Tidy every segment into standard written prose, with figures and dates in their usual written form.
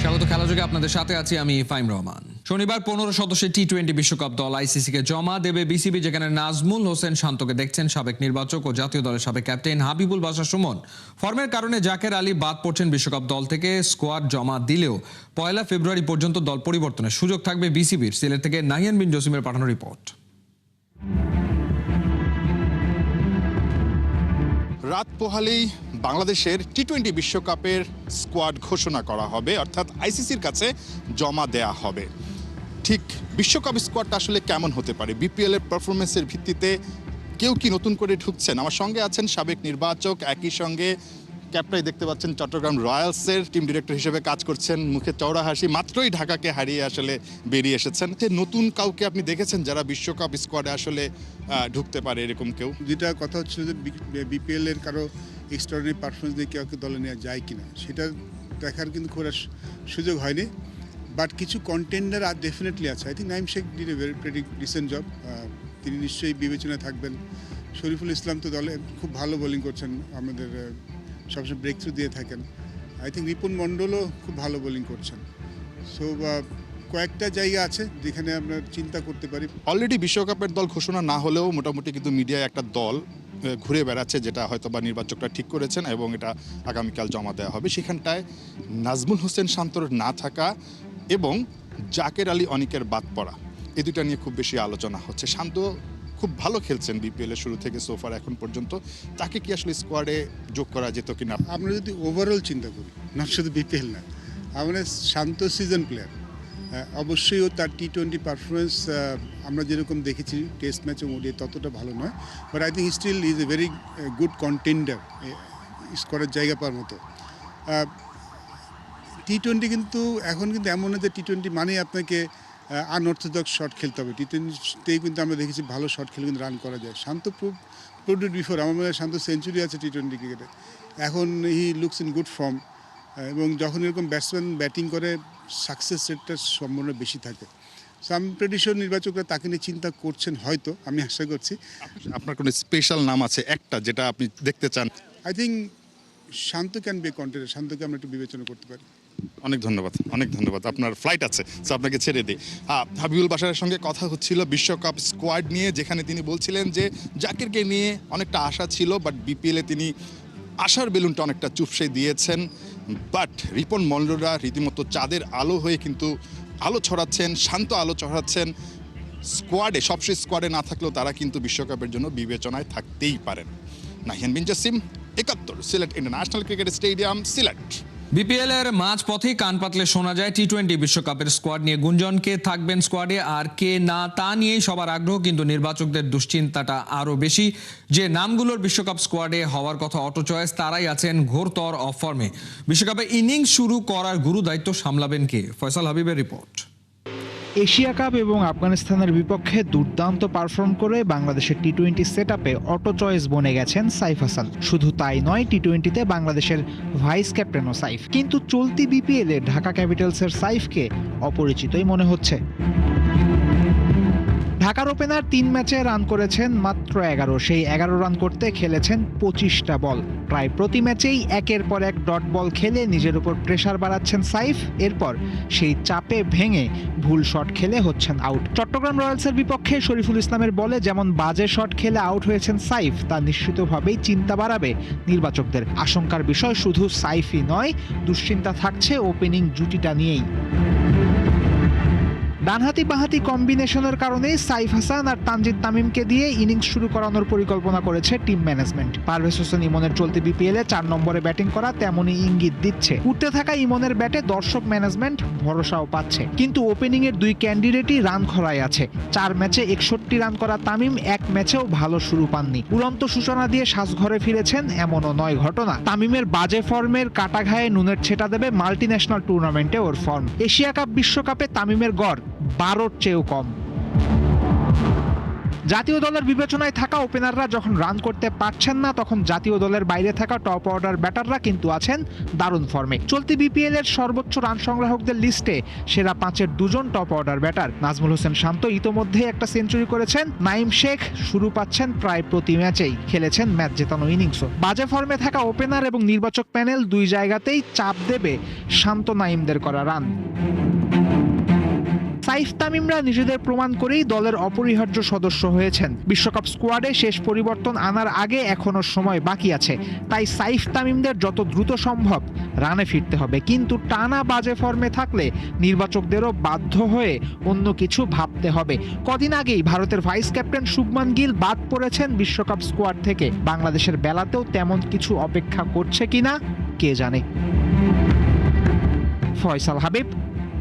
স্বাগত খেলাযোগে আপনাদের সাথে আছি আমি ফাইম রহমান। শনিবার 15 সদস্যের টি-20 বিশ্বকাপ দল আইসিসিকে জমা দেবে বিসিবি, যেখানে নাজমুল হোসেন শান্তকে দেখছেন সাবেক নির্বাচক ও জাতীয় দলের সাবেক ক্যাপ্টেন হাবিবুল বাশার সুমন। ফর্মের কারণে জাকের আলী বাদ পড়ছেন বিশ্বকাপ দল থেকে। স্কোয়াড জমা দিলেও 1 ফেব্রুয়ারি পর্যন্ত দল পরিবর্তনের সুযোগ থাকবে বিসিবির। সিলেট থেকে নাহিয়ান বিন জসিমের পাঠানো রিপোর্ট। রাত পোহালেই বাংলাদেশের টি-20 বিশ্বকাপের স্কোয়াড ঘোষণা করা হবে, অর্থাৎ আইসিসির কাছে জমা দেয়া হবে। ঠিক বিশ্বকাপ স্কোয়াডটা আসলে কেমন হতে পারে, বিপিএল এর পারফরমেন্সের ভিত্তিতে কেউ কি নতুন করে ঢুকছেন? আমার সঙ্গে আছেন সাবেক নির্বাচক, একই সঙ্গে ক্যাপ্টেন দেখতে পাচ্ছেন চট্টগ্রাম রয়্যালসের টিম ডিরেক্টর হিসেবে কাজ করছেন, মুখে চওড়া হাসি, মাত্রই ঢাকাকে হারিয়ে আসলে বেরিয়ে এসেছেন। নতুন কাউকে আপনি দেখেছেন যারা বিশ্বকাপ স্কোয়াডে আসলে ঢুকতে পারে এরকম কেউ? যেটা কথা হচ্ছিল যে বিপিএল এর কারো এক্সট্রাঅর্ডিনারি পারফরমেন্স দিয়ে কেউ দলে নেওয়া যায় কিনা, সেটা দেখার কিন্তু খুব সুযোগ হয়নি। বাট কিছু কন্টেন্ডার আর ডেফিনেটলি আছে। I think Naim Sheikh did a very dissent job. তিনি নিশ্চয়ই বিবেচনায় থাকবেন। শরীফুল ইসলাম তো দলে খুব ভালো বোলিং করছেন, আমাদের সবসময় ব্রেক থ্রু দিয়ে থাকেন। আই থিঙ্ক রিপন মণ্ডলও খুব ভালো বোলিং করছেন। সো কয়েকটা জায়গা আছে যেখানে আমরা চিন্তা করতে পারি। অলরেডি বিশ্বকাপের দল ঘোষণা না হলেও মোটামুটি কিন্তু মিডিয়ায় একটা দল ঘুরে বেড়াচ্ছে, যেটা হয়তো বা নির্বাচকরা ঠিক করেছেন এবং এটা আগামীকাল জমা দেওয়া হবে। সেখানটায় নাজমুল হোসেন শান্তর না থাকা এবং জাকের আলী অনিকের বাদ পড়া, এই দুটা নিয়ে খুব বেশি আলোচনা হচ্ছে। শান্ত খুব ভালো খেলছেন বিপিএল এর শুরু থেকে সোফার এখন পর্যন্ত, তাকে কি আসলে স্কোয়াডে যোগ করা যেত কিনা? আমরা যদি ওভারঅল চিন্তা করি, না শুধু বিপিএল না, আমরা শান্ত সিজন প্লেয়ার, অবশ্যই ও তার টি-20 পারফরমেন্স আমরা যেরকম দেখেছি টেস্ট ম্যাচ ও ওডিআই ততটা ভালো নয়, but I think still is a very good contender স্কোয়াডের জায়গা পাওয়ার মতো। টি-20 কিন্তু এখন কিন্তু এমন না যে টি-20 মানেই আপনাকে আনঅর্থোডক্স শট খেলতে হবে। টি-20তেই কিন্তু আমরা দেখেছি ভালো শট খেলে কিন্তু রান করা যায়। শান্ত প্রুভড বিফোর, আমার মনে হয় শান্ত সেঞ্চুরি আছে টি-20 ক্রিকেটে। এখন he looks in good form এবং যখন এরকম ব্যাটসম্যান ব্যাটিং করে সাকসেস রেটটার সম্ভাবনা বেশি থাকে। সো আমি প্রেডিশন নির্বাচকরা তাকে নিয়ে চিন্তা করছেন হয়তো, আমি আশা করছি। আপনার কোনো স্পেশাল নাম আছে একটা যেটা আপনি দেখতে চান? I think Shanto can be contender, শান্তকে আমরা একটু বিবেচনা করতে পারি। অনেক ধন্যবাদ। আপনার ফ্লাইট আছে, তো আপনাকে ছেড়ে দিই। হাবিবুল বাশারের সঙ্গে কথা হচ্ছিল বিশ্বকাপ স্কোয়াড নিয়ে, যেখানে তিনি বলছিলেন যে জাকিরকে নিয়ে অনেকটা আশা ছিল, বাট বিপিএলে তিনি আশার বেলুনটা অনেকটা চুপসে দিয়েছেন। বাট রিপন মণ্ডলরা রীতিমতো চাঁদের আলো হয়ে কিন্তু আলো ছড়াচ্ছেন, শান্ত আলো ছড়াচ্ছেন। স্কোয়াডে সবশেষ স্কোয়াডে না থাকলেও তারা কিন্তু বিশ্বকাপের জন্য বিবেচনায় থাকতেই পারেন। Nahiyan Bin Jasim, 71, Sylhet international cricket stadium, Sylhet. BPL এর মাঝ পথেই কান পাতলে শোনা যায় টি-20 বিশ্বকাপের স্কোয়াড নিয়ে গুঞ্জন। কে থাকবেন স্কোয়াডে আর কে না, তা নিয়েই সবার আগ্রহ, কিন্তু নির্বাচকদের দুশ্চিন্তাটা আরো বেশি। যে নামগুলোর বিশ্বকাপ স্কোয়াডে হওয়ার কথা অটো চয়েস, তারাই আছেন ঘোরতর অফ ফর্মে। বিশ্বকাপে ইনিংস শুরু করার গুরু দায়িত্ব সামলাবেন কে? ফয়সাল হাবিবের রিপোর্ট। এশিয়া কাপ এবং আফগানিস্তানের বিপক্ষে দুর্দান্ত পারফর্ম করে বাংলাদেশের টি-20 সেটআপে অটো চয়েস বনে গেছেন সাইফ হাসান। শুধু তাই নয়, টি-20তে বাংলাদেশের ভাইস ক্যাপ্টেনও সাইফ। কিন্তু চলতি বিপিএলে ঢাকা ক্যাপিটালসের সাইফকে অপরিচিতই মনে হচ্ছে। ঢাকার ওপেনার 3 ম্যাচে রান করেছেন মাত্র 11। সেই 11 রান করতে খেলেছেন 25টা বল। প্রায় প্রতি ম্যাচেই একের পর এক ডট বল খেলে নিজের উপর প্রেসার বাড়াচ্ছেন সাইফ। এরপর সেই চাপে ভেঙে ভুল শট খেলে হচ্ছেন আউট। চট্টগ্রাম রয়্যালসের বিপক্ষে শরীফুল ইসলামের বলে যেমন বাজে শট খেলে আউট হয়েছেন সাইফ, তা নিশ্চিতভাবেই চিন্তা বাড়াবে নির্বাচকদের। আশঙ্কার বিষয় শুধু সাইফই নয়, দুশ্চিন্তা থাকছে ওপেনিং জুটিটা নিয়েই। ডানহাতি বাঁহাতি কম্বিনেশনের কারণে সাইফ হাসান আর তানজিদ তামিমকে দিয়ে ইনিংস শুরু করানোর পরিকল্পনা করেছে টিম ম্যানেজমেন্ট। পারভেজ হোসেন ইমনের চলতি বিপিএলে 4 নম্বরে ব্যাটিং করা তেমনই ইঙ্গিত দিচ্ছে। উঠতে থাকা ইমনের ব্যাটে দর্শক ম্যানেজমেন্ট ভরসাও পাচ্ছে, কিন্তু ওপেনিং এর 2 ক্যান্ডিডেটই রান খরায় আছে। 4 ম্যাচে 61 রান করা তামিম 1 ম্যাচেও ভালো শুরু পাননি। উড়ন্ত সূচনা দিয়ে সাজঘরে ফিরেছেন এমনও নয় ঘটনা। তামিমের বাজে ফর্মের কাটাঘায়ে নুনের ছেটা দেবে মাল্টি ন্যাশনাল টুর্নামেন্টে ওর ফর্ম। এশিয়া কাপ বিশ্বকাপে তামিমের গড় 12-র চেয়েও কম। জাতীয় দলের বিবেচনায় থাকা ওপেনাররা যখন রান করতে পারছেন না, তখন জাতীয় দলের বাইরে থাকা টপ অর্ডার ব্যাটাররা কিন্তু আছেন দারুণ ফর্মে। চলতি বিপিএল এর সর্বোচ্চ রান সংগ্রাহকদের লিস্টে সেরা 5-এর 2জন top order batter. Najmul Hossain Shanto ইতোমধ্যে একটা সেঞ্চুরি করেছেন, নাইম শেখ শুরু পাচ্ছেন প্রায় প্রতি ম্যাচেই, খেলেছেন ম্যাচ জেতানো ইনিংসও। বাজে ফর্মে থাকা ওপেনার এবং নির্বাচক প্যানেল দুই জায়গাতেই চাপ দেবে শান্ত নাইমদের করা রান। সাইফ তামিমরা নিজেদের প্রমাণ করেই দলের অপরিহার্য সদস্য হয়েছেন। বিশ্বকাপ স্কোয়াডে শেষ পরিবর্তন আনার আগে এখনো সময় বাকি আছে, তাই সাইফ তামিমদের যত দ্রুত সম্ভব রানে ফিরতে হবে। কিন্তু টানা বাজে ফর্মে থাকলে নির্বাচকদেরও বাধ্য হয়ে অন্য কিছু ভাবতে হবে। কদিন আগেই ভারতের ভাইস ক্যাপ্টেন শুভমান গিল বাদ পড়েছেন বিশ্বকাপ স্কোয়াড থেকে। বাংলাদেশের বেলাতেও তেমন কিছু অপেক্ষা করছে কিনা কে জানে। ফয়সাল হাবিব,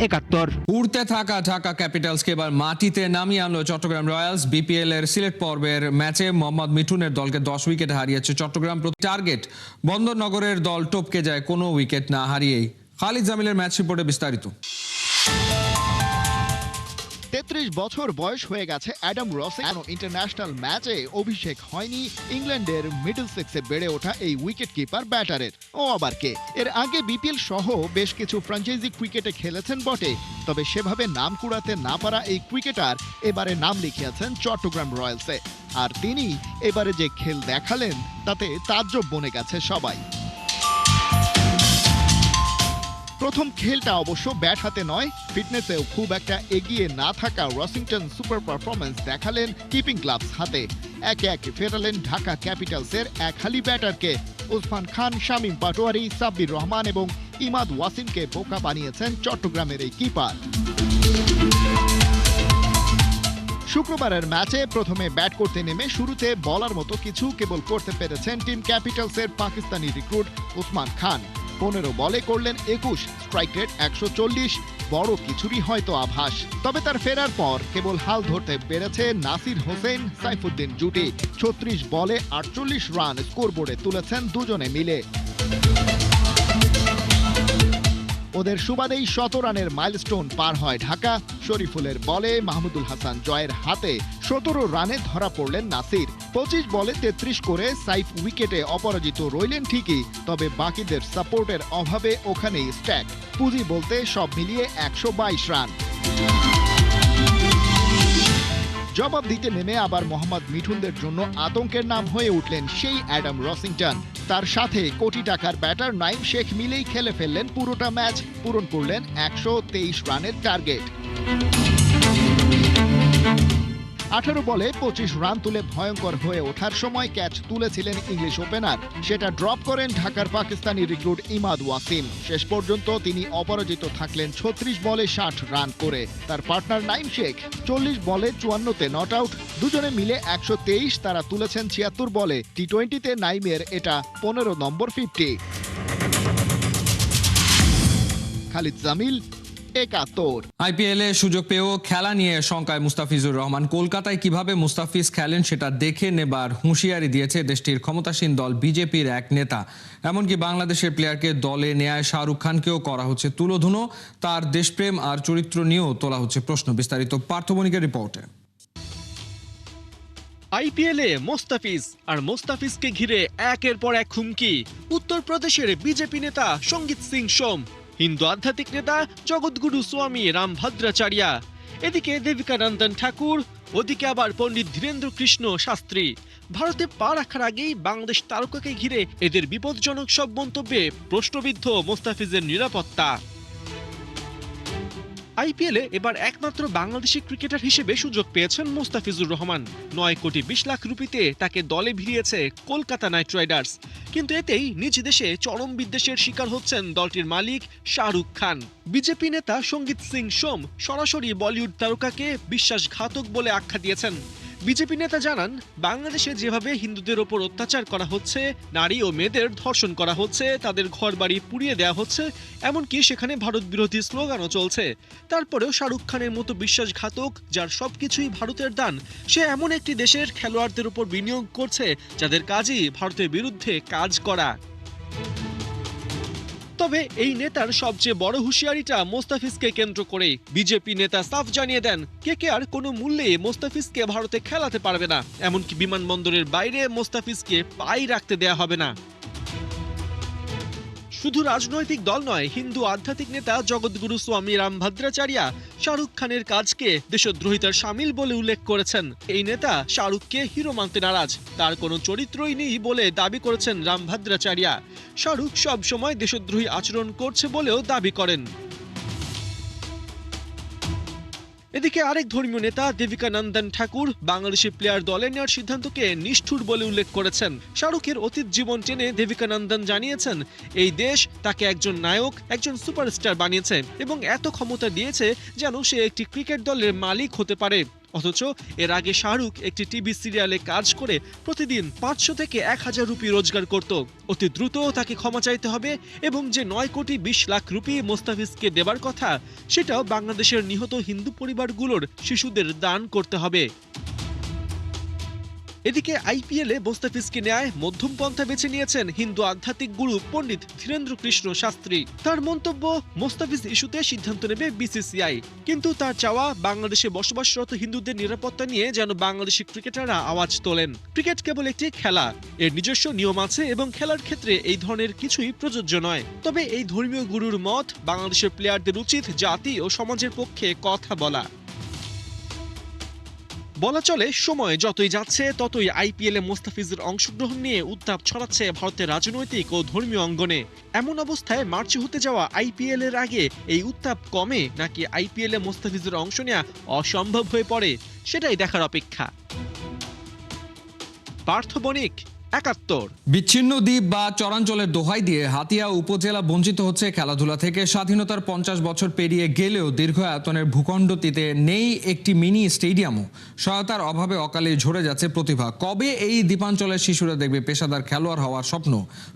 ৭১। উড়তে থাকা ঢাকা ক্যাপিটালসকে এবার মাটিতে নামিয়ে আনলো চট্টগ্রাম রয়্যালস। বিপিএল এর সিলেট পর্বের ম্যাচে মোহাম্মদ মিঠুনের দলকে 10 উইকেটে হারিয়েছে চট্টগ্রাম। টার্গেট বন্দরনগরের দল টপকে যায় কোনো উইকেট না হারিয়েই। খালিদ জামিলের ম্যাচ রিপোর্টে বিস্তারিত। ৩৩ বছর বয়স হয়ে গেছে অ্যাডাম রসের, ইন্টারন্যাশনাল ম্যাচে অভিষেক হয়নি ইংল্যান্ডের মিডলসেক্সে বেড়ে ওঠা এই উইকেট কিপার ব্যাটারের। ও আবার কে? এর আগে বিপিএল সহ বেশ কিছু ফ্র্যাঞ্চাইজি ক্রিকেটে খেলেছেন বটে, তবে সেভাবে নাম কুড়াতে না পারা এই ক্রিকেটার এবারে নাম লিখিয়েছেন চট্টগ্রাম রয়্যালসে। আর তিনি এবারে যে খেল দেখালেন তাতে তাজ্জব বনে গেছে সবাই। প্রথম খেলটা অবশ্য ব্যাট হাতে নয়, ফিটনেসেও খুব একটা এগিয়ে না থাকা ওয়াশিংটন সুপার পারফরম্যান্স দেখালেন কিপিং গ্লাভস হাতে। একে একে ফেরালেন ঢাকা ক্যাপিটালসের এক হালি ব্যাটারকে। ওসমান খান, শামীম পাটোয়ারি, সাব্বির রহমান এবং ইমাদ ওয়াসিমকে বোকা বানিয়েছেন চট্টগ্রামের এই কিপার। শুক্রবারের ম্যাচে প্রথমে ব্যাট করতে নেমে শুরুতে বলার মতো কিছু কেবল করতে পেরেছেন টিম ক্যাপিটালসের পাকিস্তানি রিক্রুট ওসমান খান। 15 বলে করলেন 21, স্ট্রাইক রেট 140, বড় কিছুরই হয়তো আভাস। তবে তার ফেরার পর কেবল হাল ধরতে পেরেছে নাসির হোসেন সাইফুদ্দিন জুটি। 36 বলে 48 রান স্কোরবোর্ডে তুলেছেন দুজনে মিলে। ওদের সুবাদেই 100 রানের মাইলস্টোন পার হয় ঢাকা। শরীফুলের বলে মাহমুদুল হাসান জয়ের হাতে 17 রানে ধরা পড়লেন নাসির। 25 বলে 33 করে সাইফ উইকেটে অপরাজিত রইলেন ঠিকই, তবে বাকিদের সাপোর্টের অভাবে ওখানেই স্ট্যাক। পুঁজি বলতে সব মিলিয়ে 122 রান। জবাব দিতে নেমে আবার মোহাম্মদ মিঠুনদের জন্য আতঙ্কের নাম হয়ে উঠলেন সেই অ্যাডাম রসিংটন। তার সাথে কোটি টাকার ব্যাটার নাইম শেখ মিলেই খেলে ফেললেন পুরোটা ম্যাচ, পূরণ করলেন 123 রানের টার্গেট। 18 বলে 25 রান তুলে ভয়ঙ্কর হয়ে ওঠার সময় ক্যাচ তুলেছিলেন ইংলিশ ওপেনার, সেটা ড্রপ করেন ঢাকার পাকিস্তানি রিক্রুট ইমাদ ওয়াসিম। শেষ পর্যন্ত তিনি অপরাজিত থাকলেন 36 বলে 60 রান করে। তার পার্টনার নাইম শেখ 40 বলে 54-তে নট আউট। দুজনে মিলে 123 তারা তুলেছেন 76 বলে। টি-20তে নাইমের এটা 15 নম্বর 50। খালিদ জামিল, ৭১। আইপিএল এ সুযোগ পেয়েও খেলা নিয়ে শঙ্কায় মুস্তাফিজুর রহমান। কলকাতায় কিভাবে মুস্তাফিজ খেলেন সেটা দেখে নেবার হুঁশিয়ারি দিয়েছে দেশটির ক্ষমতাসীন দল বিজেপির এক নেতা। এমনকি বাংলাদেশের প্লেয়ারকে দলে নেয়ায় শাহরুখ খানকেও করা হচ্ছে তুলোধুনো। তার দেশপ্রেম আর চরিত্র নিয়েও তোলা হচ্ছে প্রশ্ন। বিস্তারিত পার্থবণিকের রিপোর্টে। আইপিএলে মোস্তাফিজ আর মোস্তাফিজকে ঘিরে একের পর এক হুমকি। উত্তরপ্রদেশের বিজেপি নেতা সঙ্গীত সিং সোম, হিন্দু আধ্যাত্মিক নেতা জগৎগুরু স্বামী রামভদ্রাচার্য, এদিকে দেবিকানন্দন ঠাকুর, ওদিকে আবার পণ্ডিত ধীরেন্দ্র কৃষ্ণ শাস্ত্রী। ভারতে পা রাখার আগেই বাংলাদেশ তারকাকে ঘিরে এদের বিপজ্জনক সব মন্তব্যে প্রশ্নবিদ্ধ মোস্তাফিজের নিরাপত্তা। আইপিএলে এবার একমাত্র বাংলাদেশি ক্রিকেটার হিসেবে সুযোগ পেয়েছেন মুস্তাফিজুর রহমান। 9 কোটি 20 লাখ রুপিতে তাকে দলে ভিড়িয়েছে কলকাতা নাইট রাইডার্স। কিন্তু এতেই নিজ দেশে চরম বিদ্বেষের শিকার হচ্ছেন দলটির মালিক শাহরুখ খান। বিজেপি নেতা সঙ্গীত সিং সোম সরাসরি বলিউড তারকাকে বিশ্বাসঘাতক বলে আখ্যা দিয়েছেন। বিজেপি নেতা জানান, বাংলাদেশে যেভাবে হিন্দুদের ওপর অত্যাচার করা হচ্ছে, নারী ও মেয়েদের ধর্ষণ করা হচ্ছে, তাদের ঘরবাড়ি পুড়িয়ে দেওয়া হচ্ছে, এমনকি সেখানে ভারত বিরোধী স্লোগানও চলছে। তারপরেও শাহরুখ খানের মতো বিশ্বাসঘাতক, যার সবকিছুই ভারতের দান, সে এমন একটি দেশের খেলোয়াড়দের উপর বিনিয়োগ করছে যাদের কাজই ভারতের বিরুদ্ধে কাজ করা। তবে এই নেতার সবচেয়ে বড় হুঁশিয়ারিটা মোস্তাফিজকে কেন্দ্র করে। বিজেপি নেতা সাফ জানিয়ে দেন, কেকেআর কোনো মূল্যে মোস্তাফিজকে ভারতে খেলাতে পারবে না, এমনকি বিমানবন্দরের বাইরে মোস্তাফিজকে পাই রাখতে দেয়া হবে না। শুধু রাজনৈতিক দল নয়, হিন্দু আধ্যাত্মিক নেতা জগৎগুরু স্বামী রামভদ্রাচার্য শাহরুখ খানের কাজকে দেশদ্রোহিতার শামিল বলে উল্লেখ করেছেন। এই নেতা শাহরুখকে হিরো মানতে নারাজ, তার কোনো চরিত্রই নেই বলে দাবি করেছেন রামভদ্রাচার্য। শাহরুখ সব সময় দেশদ্রোহী আচরণ করছে বলেও দাবি করেন। এদিকে আরেক ধর্মীয় নেতা দেবিকা নন্দন ঠাকুর বাংলাদেশি প্লেয়ার দলে নেওয়ার সিদ্ধান্তকে নিষ্ঠুর বলে উল্লেখ করেছেন। শাহরুখের অতীত জীবন টেনে দেবিকা নন্দন জানিয়েছেন, এই দেশ তাকে একজন নায়ক, একজন সুপারস্টার বানিয়েছে এবং এত ক্ষমতা দিয়েছে যেন সে একটি ক্রিকেট দলের মালিক হতে পারে। অথচ এর আগে শাহরুখ একটি টিভি সিরিয়ালে কাজ করে প্রতিদিন 500 থেকে 1000 রুপি রোজগার করত। অতি দ্রুত তাকে ক্ষমা চাইতে হবে এবং যে 9 কোটি 20 লাখ রুপি মোস্তাফিজকে দেবার কথা, সেটাও বাংলাদেশের নিহত হিন্দু পরিবারগুলোর শিশুদের দান করতে হবে। এদিকে আইপিএলে মোস্তাফিজকে নেয় মধ্যম পন্থা বেছে নিয়েছেন হিন্দু আধ্যাত্মিক গুরু পণ্ডিত ধীরেন্দ্র কৃষ্ণ শাস্ত্রী। তার মন্তব্য, মোস্তাফিজ ইস্যুতে সিদ্ধান্ত নেবে বিসিসিআই, কিন্তু তার চাওয়া বাংলাদেশে বসবাসরত হিন্দুদের নিরাপত্তা নিয়ে যেন বাংলাদেশি ক্রিকেটাররা আওয়াজ তোলেন। ক্রিকেট কেবল একটি খেলা, এর নিজস্ব নিয়ম আছে এবং খেলার ক্ষেত্রে এই ধরনের কিছুই প্রযোজ্য নয়। তবে এই ধর্মীয় গুরুর মত, বাংলাদেশের প্লেয়ারদের উচিত জাতি ও সমাজের পক্ষে কথা বলা। বলা চলে, সময় যতই যাচ্ছে ততই আইপিএলে মোস্তাফিজের অংশগ্রহণ নিয়ে উত্তাপ ছড়াচ্ছে ভারতের রাজনৈতিক ও ধর্মীয় অঙ্গনে। এমন অবস্থায় মার্চে হতে যাওয়া আইপিএল এর আগে এই উত্তাপ কমে নাকি আইপিএলে মোস্তাফিজের অংশ নেওয়া অসম্ভব হয়ে পড়ে, সেটাই দেখার অপেক্ষা। পার্থ বণিক, ৭১। বিচ্ছিন্ন দ্বীপ বা চরাঞ্চলের দোহাই দিয়ে হাতিয়া উপজেলা বঞ্চিত হচ্ছে খেলাধুলা থেকে। স্বাধীনতার 50 বছর পেরিয়ে গেলেও দীর্ঘ আয়তনের ভূখণ্ডটিতে নেই একটি মিনি স্টেডিয়ামও। সহায়তার অভাবে অকালে ঝরে যাচ্ছে প্রতিভা। কবে এই দ্বীপাঞ্চলের শিশুরা দেখবে পেশাদার খেলোয়াড় হওয়ার স্বপ্ন?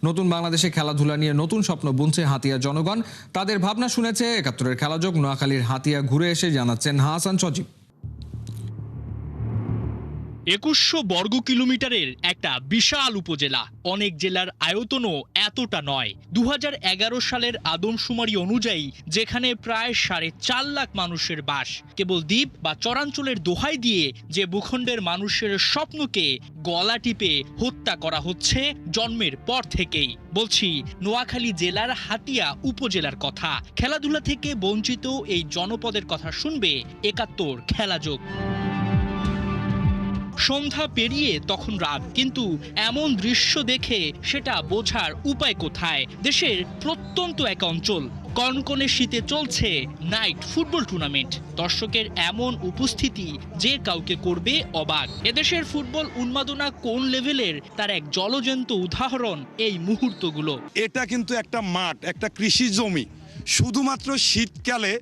নতুন বাংলাদেশে খেলাধুলা নিয়ে নতুন স্বপ্ন বুনছে হাতিয়া জনগণ। তাদের ভাবনা শুনেছে ৭১-এর খেলাযোগ। নোয়াখালীর হাতিয়া ঘুরে এসে জানাচ্ছেন হাসান সজীব। ২১০০ বর্গ কিলোমিটারের একটা বিশাল উপজেলা। অনেক জেলার আয়তনও এতটা নয়। ২০১১ সালের আদমশুমারি অনুযায়ী যেখানে প্রায় ৪.৫ লাখ মানুষের বাস, কেবল দ্বীপ বা চরাঞ্চলের দোহাই দিয়ে যে ভূখণ্ডের মানুষের স্বপ্নকে গলা টিপে হত্যা করা হচ্ছে জন্মের পর থেকেই। বলছি নোয়াখালী জেলার হাতিয়া উপজেলার কথা। খেলাধুলা থেকে বঞ্চিত এই জনপদের কথা শুনবে ৭১ খেলাযোগ। সন্ধ্যা পেরিয়ে তখন রাত, কিন্তু এমন দৃশ্য দেখে সেটা বোঝার উপায় কোথায়? দেশের প্রত্যন্ত এক অঞ্চল, কনকনে শীতে চলছে নাইট ফুটবল টুর্নামেন্ট। দর্শকের এমন উপস্থিতি যে কাউকে করবে অবাক। এদেশের ফুটবল উন্মাদনা কোন লেভেলের তার এক জলজ্যান্ত উদাহরণ এই মুহূর্তগুলো। এটা কিন্তু একটা মাঠ, একটা কৃষি জমি। শুধুমাত্র শীতকালে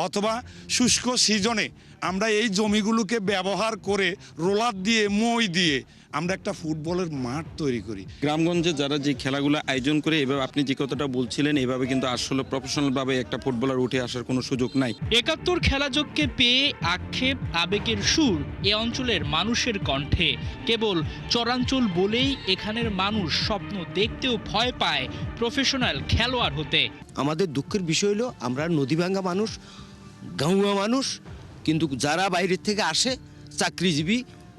অথবা শুষ্ক সিজনে আমরা এই জমিগুলোকে ব্যবহার করে রোলার দিয়ে, মই দিয়ে আমরা একটা ফুটবলের মাঠ তৈরি করি। গ্রামগঞ্জে যারা যে খেলাগুলো আয়োজন করে, এভাবে আপনি যে কথাটা বলছিলেন, এভাবে কিন্তু আসলে প্রফেশনালভাবে একটা ফুটবলার উঠে আসার কোনো সুযোগ নাই। ৭১ খেলাযোগকে পেয়ে আক্ষেপ, আবেগের সুর এ অঞ্চলের মানুষের কণ্ঠে। কেবল চরাঞ্চল বলেই এখানের মানুষ স্বপ্ন দেখতেও ভয় পায় প্রফেশনাল খেলোয়াড় হতে। আমাদের দুঃখের বিষয় হলো আমরা নদীভাঙ্গা মানুষ, গাঁওয়া মানুষ, কিন্তু যারা বাইরের থেকে আসে চাকরিজীবী,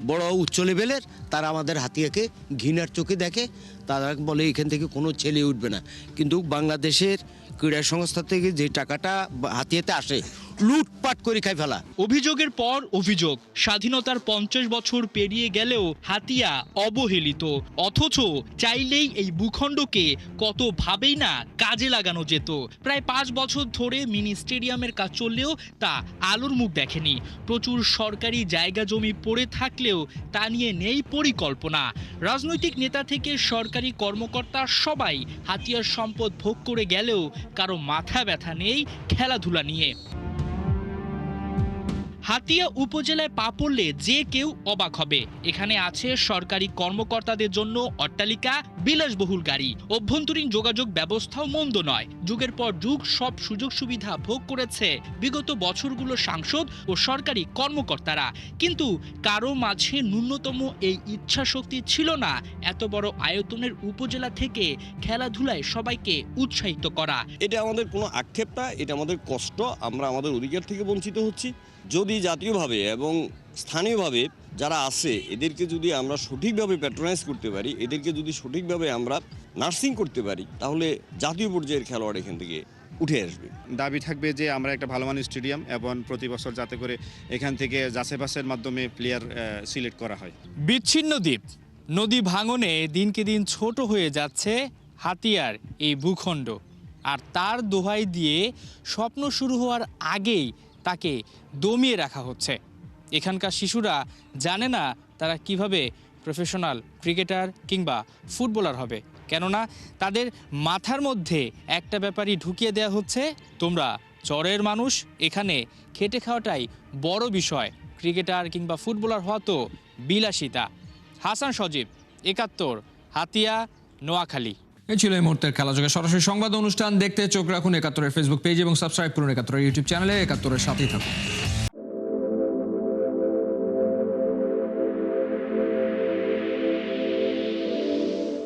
বড় উচ্চ লেভেলের, তারা আমাদের হাতিয়াকে ঘৃণার চোখে দেখে। তারা বলে এখান থেকে কোনো ছেলে উঠবে না। কিন্তু বাংলাদেশের ক্রীড়া সংস্থা থেকে যে টাকাটা হাতিয়াতে আসে লুটপাট করে খাই ফেলা। অভিযোগের পর অভিযোগ। স্বাধীনতার 50 বছর পেরিয়ে গেলেও হাতিয়া অবহেলিত। অথচ চাইলেই এই ভূখণ্ডকে কতভাবেই না কাজে লাগানো যেত। প্রায় 5 বছর ধরে মিনি স্টেডিয়ামের কাজ চললেও তা আলোর মুখ দেখেনি। প্রচুর সরকারি জায়গা জমি পড়ে থাকলেও তা নিয়ে নেই পরিকল্পনা। রাজনৈতিক নেতা থেকে সরকারি কর্মকর্তা সবাই হাতিয়ার সম্পদ ভোগ করে গেলেও কারো মাথা ব্যথা নেই খেলাধুলা নিয়ে। হাতিয়া উপজেলায় পা পড়লে যে কেউ অবাক হবে। এখানে আছে সরকারি কর্মকর্তাদের জন্য অট্টালিকা, বিলাসবহুল গাড়ি, অভ্যন্তরীণ যোগাযোগ ব্যবস্থাও মন্দ নয়। যুগের পর যুগ সব সুযোগ সুবিধা ভোগ করেছে বিগত বছরগুলো সাংসদ ও সরকারি কর্মকর্তারা, কিন্তু কারো মাঝে ন্যূনতম এই ইচ্ছা শক্তি ছিল না এত বড় আয়তনের উপজেলা থেকে খেলাধুলায় সবাইকে উৎসাহিত করা। এটা আমাদের কোনো আক্ষেপ না, এটা আমাদের কষ্ট। আমরা আমাদের অধিকার থেকে বঞ্চিত হচ্ছি। যদি জাতীয়ভাবে এবং স্থানীয়ভাবে যারা আছে এদেরকে যদি আমরা সঠিকভাবে প্যাট্রোনাইজ করতে পারি, এদেরকে যদি সঠিকভাবে আমরা নার্সিং করতে পারি, তাহলে জাতীয় পর্যায়ের খেলোয়াড় এখান থেকে উঠে আসবে। দাবি থাকবে যে আমরা একটা ভালো মানের স্টেডিয়াম এবং প্রতি বছর যাতে করে এখান থেকে যাচাই বাছাইয়ের মাধ্যমে প্লেয়ার সিলেক্ট করা হয়। বিচ্ছিন্ন দ্বীপ, নদী ভাঙনে দিনকে দিন ছোট হয়ে যাচ্ছে হাতিয়ার এই ভূখণ্ড, আর তার দোহাই দিয়ে স্বপ্ন শুরু হওয়ার আগেই তাকে দমিয়ে রাখা হচ্ছে। এখানকার শিশুরা জানে না তারা কিভাবে প্রফেশনাল ক্রিকেটার কিংবা ফুটবলার হবে, কেননা তাদের মাথার মধ্যে একটা ব্যাপারই ঢুকিয়ে দেওয়া হচ্ছে, তোমরা চরের মানুষ, এখানে খেটে খাওয়াটাই বড় বিষয়, ক্রিকেটার কিংবা ফুটবলার হওয়া তো বিলাসিতা। হাসান সজীব, ৭১, হাতিয়া, নোয়াখালী। এই ছিল এই মুহূর্তের খেলাযোগে সরাসরি সংবাদ অনুষ্ঠান দেখতে চোখ রাখুন ৭১-এর ফেসবুক পেজ এবং সাবস্ক্রাইব করুন ৭১-এর ইউটিউব চ্যানেলে। ৭১-এর সাথেই থাকুন।